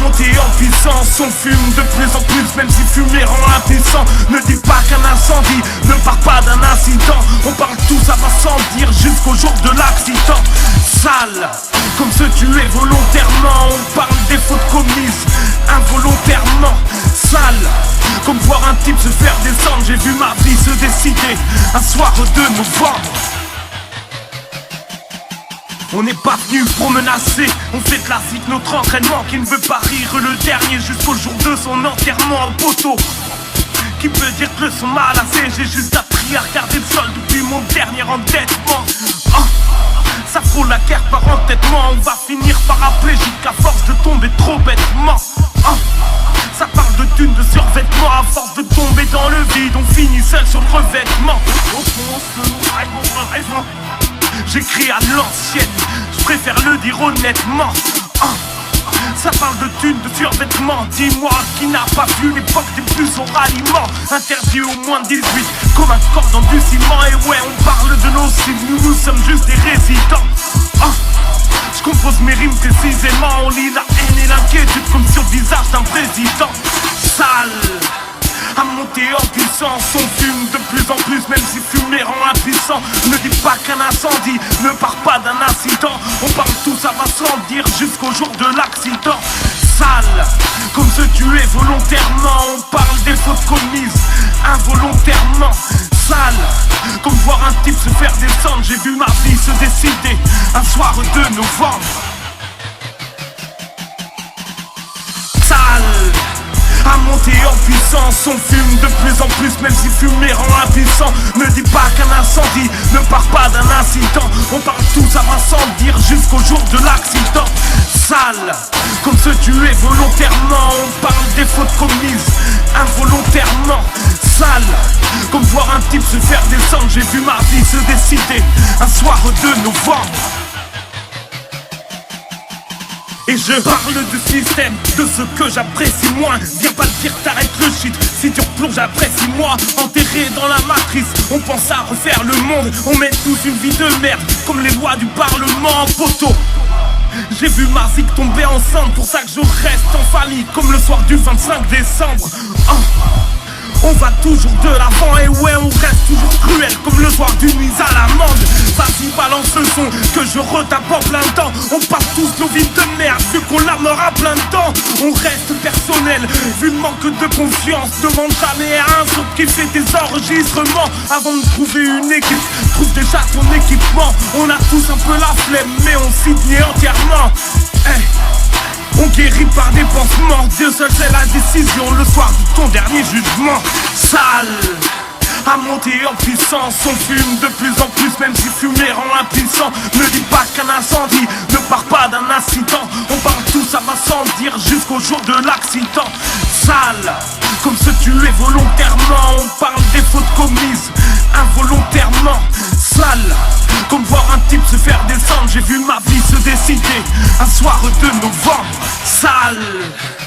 monter en puissance, on fume de plus en plus, même si fumer rend impuissant. Ne dis pas qu'un incendie ne part pas d'un incident. On parle tous, ça va sans dire, jusqu'au jour de l'accident. Sale, comme se tuer volontairement. On parle des fautes commises involontairement. Sale, comme voir un type se faire descendre. J'ai vu ma vie se décider un soir de novembre. On n'est pas venu pour menacer, on fait classique notre entraînement. Qui ne veut pas rire le dernier jusqu'au jour de son enterrement en poteau. Qui peut dire que le son m'a lassé, j'ai juste appris à regarder le sol depuis mon dernier endettement. Ça frôle la guerre par entêtement, on va finir par appeler jusqu'à force de tomber trop bêtement. Ça parle de thunes, de survêtements, à force de tomber dans le vide, on finit seul sur le revêtement. Au fond, j'écris à l'ancienne, je préfère le dire honnêtement. Ça parle de thunes, de survêtements. Dis-moi qui n'a pas vu l'époque des plus au ralliement. Interdit au moins de 18, comme un cordon du ciment. Et ouais, on parle de nos cibles, nous sommes juste des résidents. Je compose mes rimes précisément. On lit la haine et l'inquiétude comme sur le visage d'un président. Sale, à monter en puissance, on fume de plus en plus, même si fumer rend impuissant. Ne dis pas qu'un incendie ne part pas d'un incident. On parle tout, ça va sans dire, jusqu'au jour de l'accident. Sale, comme se tuer volontairement. On parle des fautes commises involontairement. Sale, comme voir un type se faire descendre. J'ai vu ma vie se décider un soir de novembre. Sale, à monter en puissance, on fume de plus en plus, même si fumer rend impuissant. Ne dis pas qu'un incendie ne part pas d'un incident. On parle tout, ça va sans dire, jusqu'au jour de l'accident. Sale, comme se tuer volontairement. On parle des fautes commises involontairement. Sale, comme voir un type se faire descendre. J'ai vu ma vie se décider un soir de novembre. Et je parle du système, de ce que j'apprécie moins. Viens pas te dire t'arrêtes le shit, si tu replonges après 6 mois. Enterré dans la matrice, on pense à refaire le monde. On mène tous une vie de merde, comme les lois du parlement en poteau. J'ai vu ma zig tomber enceinte, pour ça que je reste en famille, comme le soir du 25 décembre. On va toujours de l'avant et ouais on reste toujours cruel comme le soir d'une mise à l'amende. Vas-y balance le son que je retape en plein temps. On passe tous nos vies de merde vu qu'on la meurt à plein temps. On reste personnel vu le manque de confiance. Demande jamais à un autre qui fait des enregistrements. Avant de trouver une équipe, trouve déjà ton équipement. On a tous un peu la flemme mais on signe entièrement. On guérit par des pansements, Dieu seul c'est la décision. Le soir de ton dernier jugement. Sale, à monter en puissance, on fume de plus en plus, même si fumer rend impuissant. Ne dis pas qu'un incendie ne part pas d'un incident. On parle tout, ça va sans dire, jusqu'au jour de l'accident. Sale, comme se tuer volontairement. On parle des fautes commises involontairement. Sale, comme voir un type se faire descendre. J'ai vu ma vie se décider un soir de novembre. Sale.